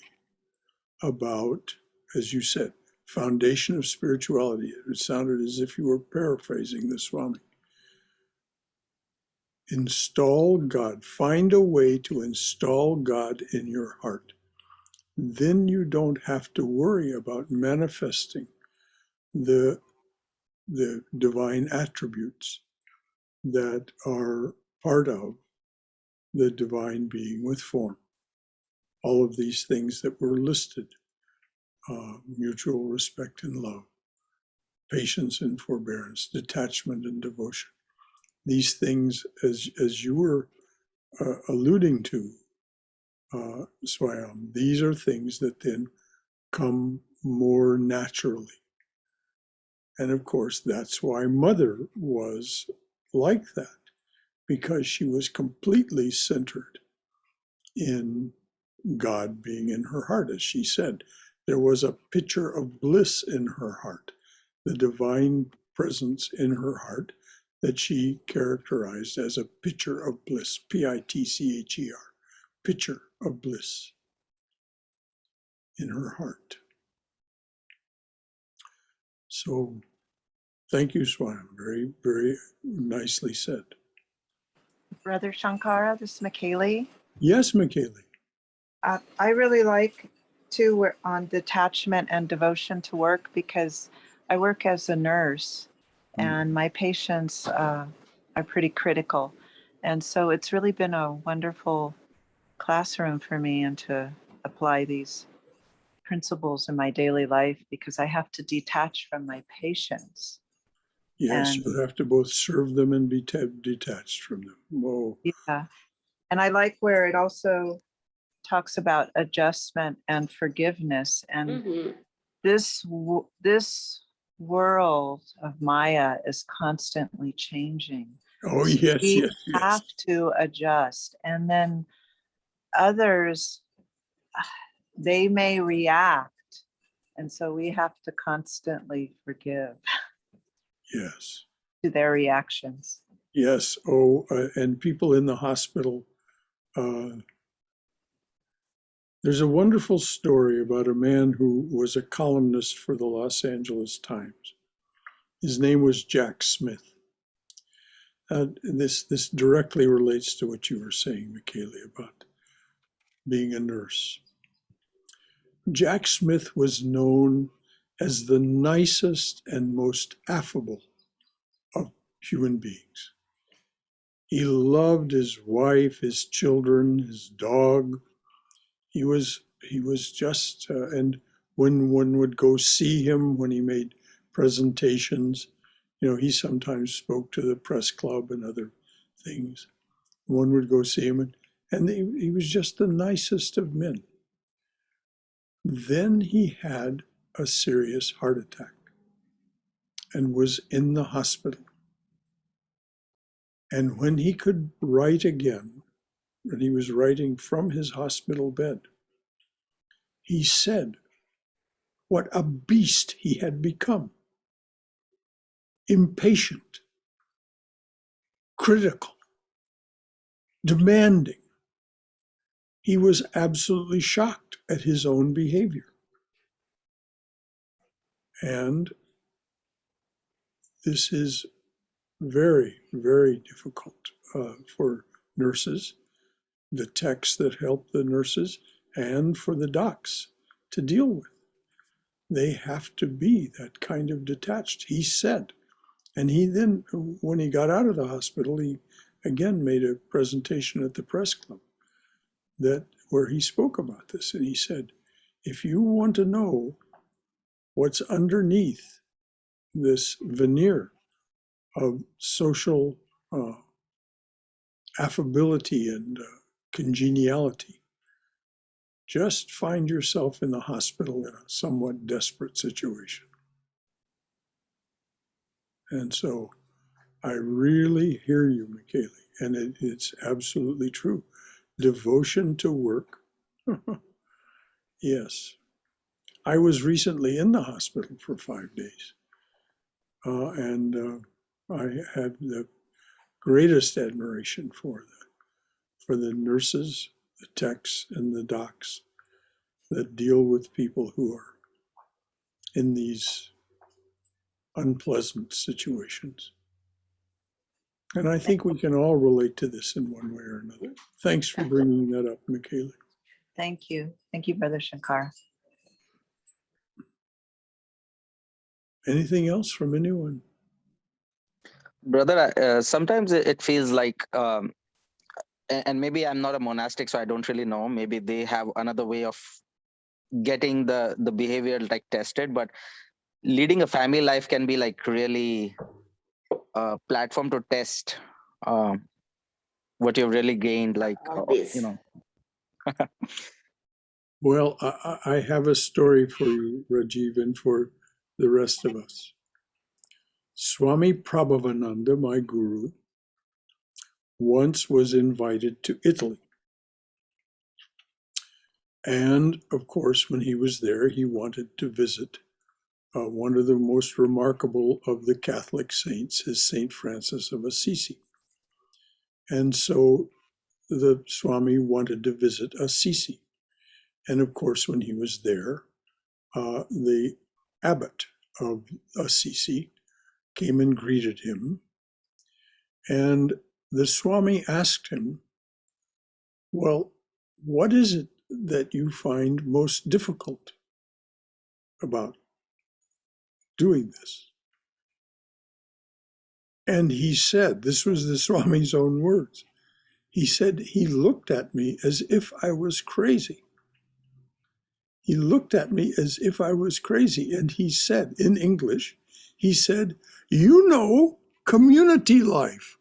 about, as you said, foundation of spirituality. It sounded as if you were paraphrasing the Swami. Install God. Find a way to install God in your heart. Then you don't have to worry about manifesting the divine attributes that are part of the divine being with form. All of these things that were listed, mutual respect and love, patience and forbearance, detachment and devotion. These things, as you were alluding to, Swayam, these are things that then come more naturally. And of course, that's why Mother was like that, because she was completely centered in God being in her heart. As she said, there was a picture of bliss in her heart, the divine presence in her heart that she characterized as a picture of bliss, Pitcher, picture of bliss in her heart. So thank you, Swam. Very, very nicely said. Brother Shankara, this is McKaylee. Yes, McKaylee. I really like to work on detachment and devotion to work because I work as a nurse and my patients are pretty critical. And so it's really been a wonderful classroom for me and to apply these principles in my daily life because I have to detach from my patients. Yes, And you have to both serve them and be detached from them. Whoa. yeah. And I like where it also talks about adjustment and forgiveness. And Mhm. this world of Maya is constantly changing. Oh, So yes, we yes, yes. have to adjust. And then others, they may react. And so we have to constantly forgive Yes. to their reactions. Yes. Oh, and people in the hospital. There's a wonderful story about a man who was a columnist for the Los Angeles Times. His name was Jack Smith. This directly relates to what you were saying, Michaeli, about being a nurse. Jack Smith was known as the nicest and most affable of human beings. He loved his wife, his children, his dog. He was just, and when one would go see him when he made presentations, he sometimes spoke to the press club and other things. One would go see him, and he was just the nicest of men. Then he had a serious heart attack and was in the hospital. And when he could write again, and he was writing from his hospital bed, he said what a beast he had become. Impatient, critical, demanding. He was absolutely shocked at his own behavior. And this is very, very difficult for nurses, the techs that help the nurses, and for the docs to deal with. They have to be that kind of detached, he said. And he then, when he got out of the hospital, he again made a presentation at the press club where he spoke about this. And he said, if you want to know what's underneath this veneer of social affability and congeniality, just find yourself in the hospital in a somewhat desperate situation. And so I really hear you, Michele, and it's absolutely true. Devotion to work. Yes. I was recently in the hospital for 5 days, and I had the greatest admiration for the nurses, the techs, and the docs that deal with people who are in these unpleasant situations. And I think we can all relate to this in one way or another. Thanks for bringing that up, Michele. Thank you. Thank you, Brother Shankara. Anything else from anyone? Brother, sometimes it feels like, and maybe I'm not a monastic, so I don't really know. Maybe they have another way of getting the behavior like tested, but leading a family life can be like really a platform to test what you've really gained, like, This. Well, I have a story for you, Rajiv, and for the rest of us. Swami Prabhavananda, my guru, once was invited to Italy. And of course, when he was there, he wanted to visit one of the most remarkable of the Catholic saints, is Saint Francis of Assisi. And so the Swami wanted to visit Assisi. And of course, when he was there, the abbot of Assisi came and greeted him. And the Swami asked him, well, what is it that you find most difficult about doing this? And he said, this was the Swami's own words, he said, he looked at me as if I was crazy. He looked at me as if I was crazy. And he said, in English, he said, community life.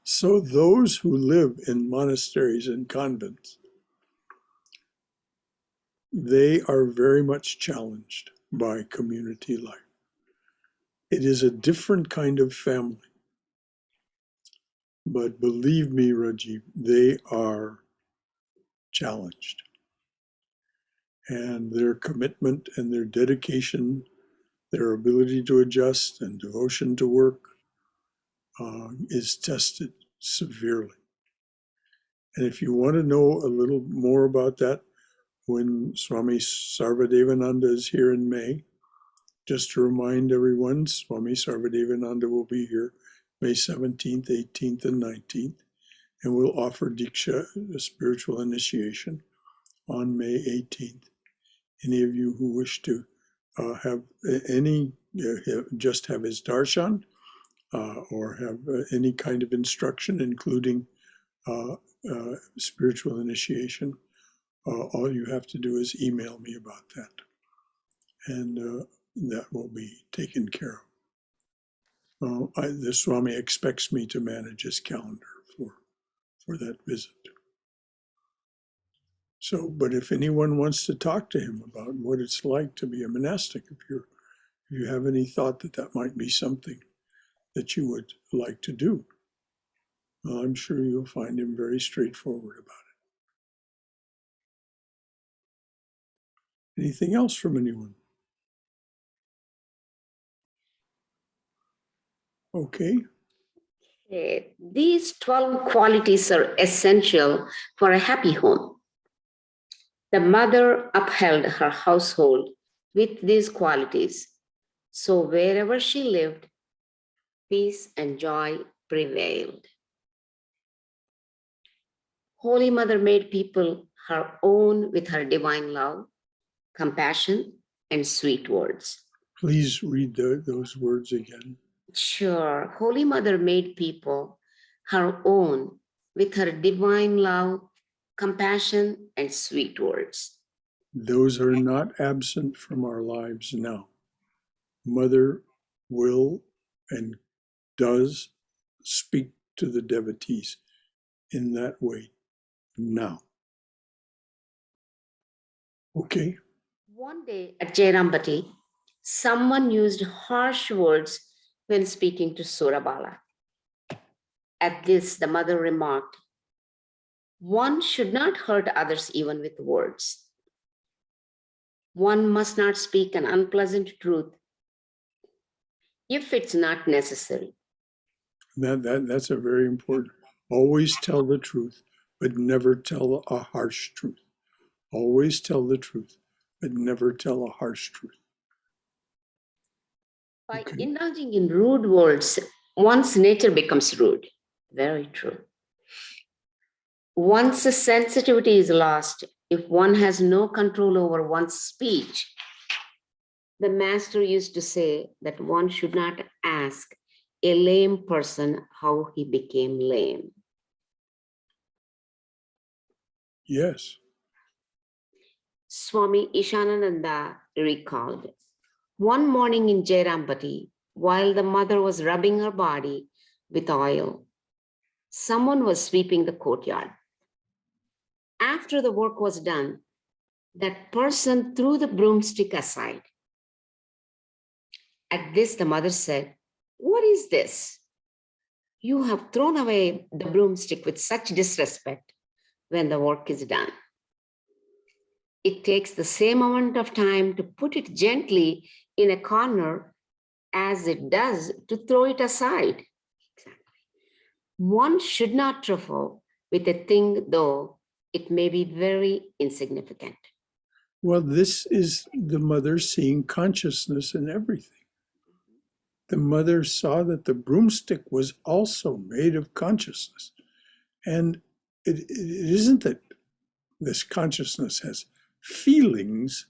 So those who live in monasteries and convents, they are very much challenged by community life. It is a different kind of family. But believe me, Rajiv, they are challenged. And their commitment and their dedication, their ability to adjust and devotion to work is tested severely. And if you want to know a little more about that, when Swami Sarvadevananda is here in May, just to remind everyone, Swami Sarvadevananda will be here May 17th, 18th, and 19th, and will offer Diksha, a spiritual initiation, on May 18th. Any of you who wish to have just have his darshan, or have any kind of instruction, including spiritual initiation, all you have to do is email me about that, and that will be taken care of. The Swami expects me to manage his calendar for that visit. So, but if anyone wants to talk to him about what it's like to be a monastic, if you have any thought that that might be something that you would like to do, well, I'm sure you'll find him very straightforward about it. Anything else from anyone? Okay. These 12 qualities are essential for a happy home. The mother upheld her household with these qualities. So wherever she lived, peace and joy prevailed. Holy Mother made people her own with her divine love, compassion, and sweet words. Please read those words again. Sure, Holy Mother made people her own with her divine love, compassion, and sweet words. Those are not absent from our lives now. Mother will and does speak to the devotees in that way now. Okay. One day at Jairambati, someone used harsh words when speaking to Surabala. At this, the mother remarked, "One should not hurt others even with words. One must not speak an unpleasant truth if it's not necessary." That's a very important. Always tell the truth, but never tell a harsh truth. Always tell the truth, but never tell a harsh truth. By Okay. indulging in rude words, one's nature becomes rude. Very true. Once the sensitivity is lost, if one has no control over one's speech, the master used to say that one should not ask a lame person how he became lame. Yes. Swami Ishanananda recalled, one morning in Jairambati, while the mother was rubbing her body with oil, someone was sweeping the courtyard. After the work was done, that person threw the broomstick aside. At this, the mother said, "What is this? You have thrown away the broomstick with such disrespect when the work is done. It takes the same amount of time to put it gently in a corner as it does to throw it aside." Exactly. One should not trifle with a thing, though it may be very insignificant. Well, this is the mother seeing consciousness in everything. The mother saw that the broomstick was also made of consciousness. And it isn't that this consciousness has feelings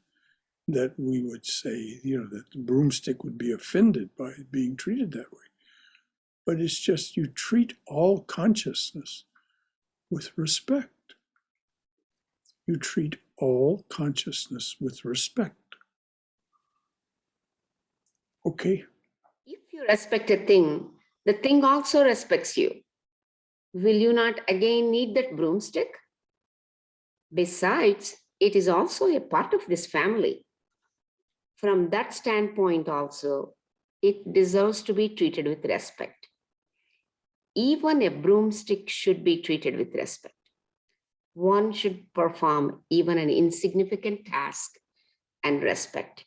that we would say, that the broomstick would be offended by it being treated that way. But it's just you treat all consciousness with respect. You treat all consciousness with respect. Okay. If you respect a thing, the thing also respects you. Will you not again need that broomstick? Besides, it is also a part of this family. From that standpoint also, it deserves to be treated with respect. Even a broomstick should be treated with respect. One should perform even an insignificant task and respect.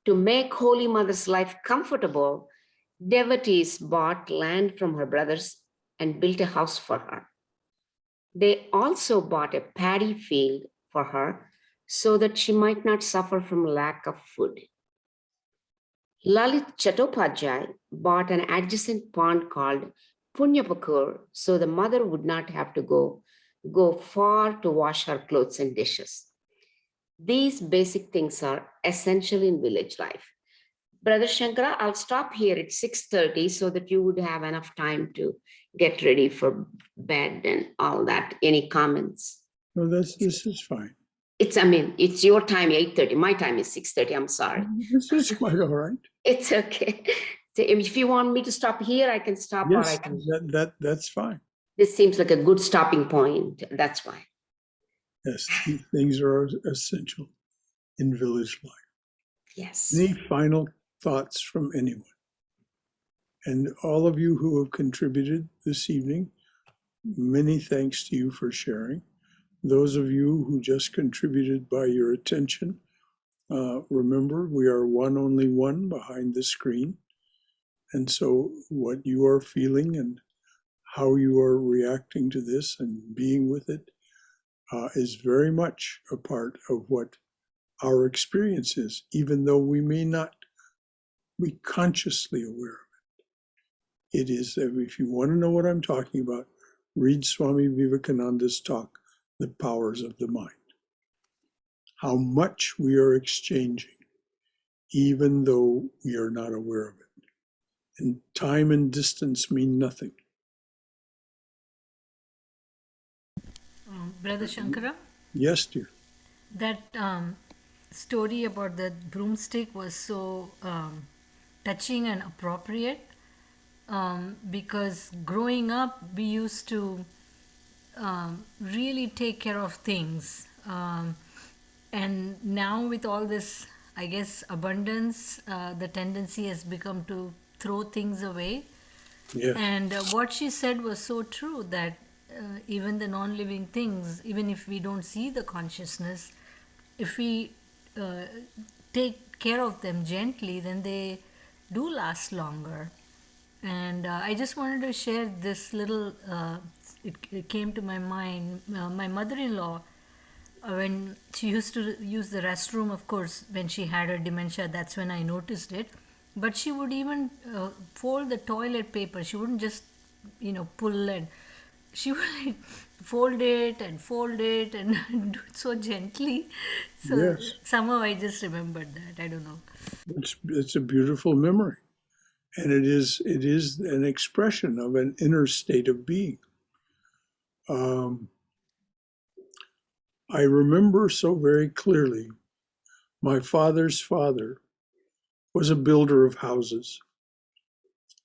To make Holy Mother's life comfortable, devotees bought land from her brothers and built a house for her. They also bought a paddy field for her so that she might not suffer from lack of food. Lalit Chattopadhyay bought an adjacent pond called Punyapakur so the mother would not have to go far to wash her clothes and dishes. These basic things are essential in village life. Brother Shankara, I'll stop here at 6:30 so that you would have enough time to get ready for bed and all that. Any comments? No, this is fine. It's your time, 8:30. My time is 6:30. I'm sorry. This is quite all right. It's okay. So if you want me to stop here, I can stop, or I Yes, can. that's fine. This seems like a good stopping point. That's why. Yes, these things are essential in village life. Yes. Any final thoughts from anyone? And all of you who have contributed this evening, many thanks to you for sharing. Those of you who just contributed by your attention, remember we are one, only one behind the screen. And so what you are feeling and how you are reacting to this and being with it is very much a part of what our experience is, even though we may not be consciously aware of it. It is, if you want to know what I'm talking about, read Swami Vivekananda's talk, The Powers of the Mind. How much we are exchanging, even though we are not aware of it. And time and distance mean nothing. Brother Shankara, Yes, dear. that story about the broomstick was so touching and appropriate, because growing up we used to really take care of things, and now with all this, I guess, abundance, the tendency has become to throw things away. Yes. And what she said was so true, that even the non-living things, even if we don't see the consciousness, if we take care of them gently, then they do last longer. And I just wanted to share this little, it came to my mind. My mother-in-law, when she used to use the restroom, of course, when she had her dementia, that's when I noticed it. But she would even fold the toilet paper. She wouldn't just, pull, and she would fold it and do it so gently. So Yes. somehow I just remembered that. I don't know. It's a beautiful memory. And it is an expression of an inner state of being. I remember so very clearly, my father's father was a builder of houses.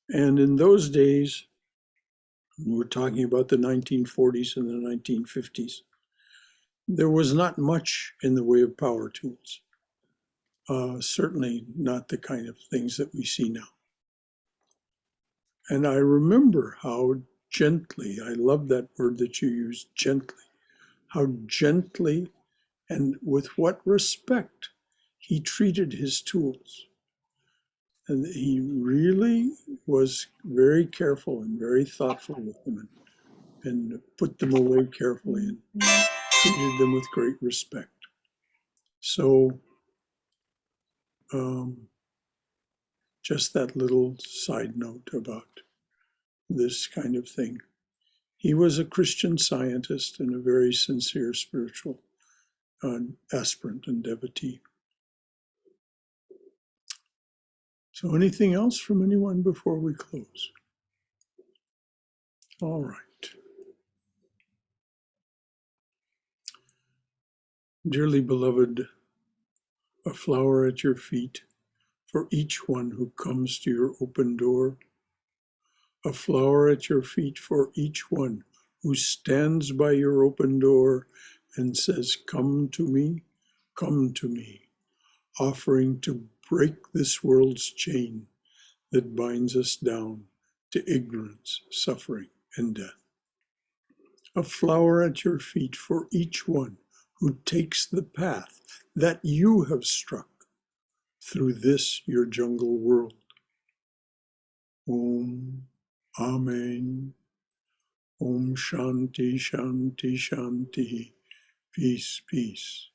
And in those days, we're talking about the 1940s and the 1950s, there was not much in the way of power tools. Certainly not the kind of things that we see now. And I remember how gently, I love that word that you used, gently, how gently and with what respect he treated his tools. And he really was very careful and very thoughtful with them, and put them away carefully and treated them with great respect. So just that little side note about this kind of thing. He was a Christian Scientist and a very sincere spiritual aspirant and devotee. So anything else from anyone before we close? All right. Dearly beloved, a flower at your feet for each one who comes to your open door. A flower at your feet for each one who stands by your open door and says, "Come to me, offering to break this world's chain that binds us down to ignorance, suffering, and death. A flower at your feet for each one who takes the path that you have struck through this your jungle world. Om, Amen. Om Shanti, Shanti, Shanti. Peace, peace.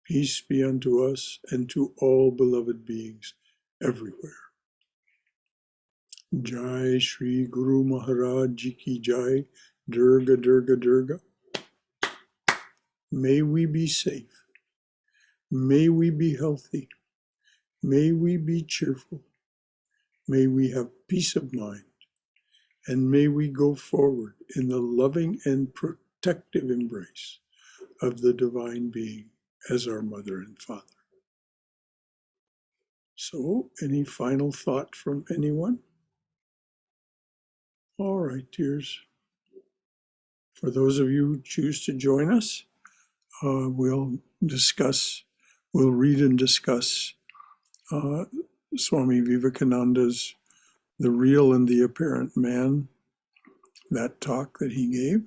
Peace be unto us and to all beloved beings everywhere. Jai Shri Guru Maharaj Ji Ki Jai. Durga, Durga, Durga. May we be safe. May we be healthy. May we be cheerful. May we have peace of mind. And may we go forward in the loving and protective embrace of the Divine Being as our Mother and Father. So, any final thought from anyone? All right, dears. For those of you who choose to join us, we'll read and discuss Swami Vivekananda's The Real and the Apparent Man, that talk that he gave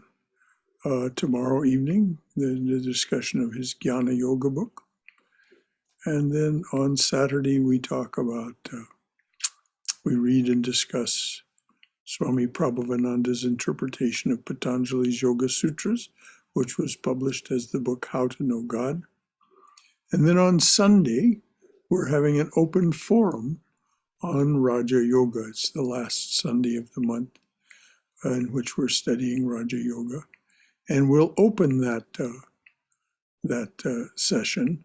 tomorrow evening, the discussion of his Jnana Yoga book. And then on Saturday, we talk about, we read and discuss Swami Prabhavananda's interpretation of Patanjali's Yoga Sutras, which was published as the book How to Know God. And then on Sunday, we're having an open forum on Raja Yoga. It's the last Sunday of the month in which we're studying Raja Yoga. And we'll open that session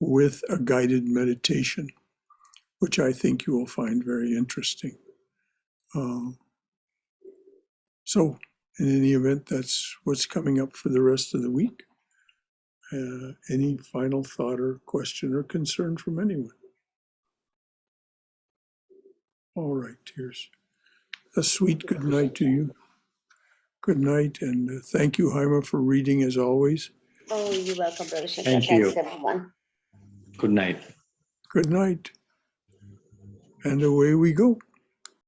with a guided meditation, which I think you will find very interesting. So in any event, that's what's coming up for the rest of the week. Any final thought or question or concern from anyone? All right, dears. A sweet good night to you. Good night, and thank you, Haima, for reading as always. Oh, you're welcome, Brother Shankara. Thank Thanks, you. everyone. Good night. Good night. And away we go.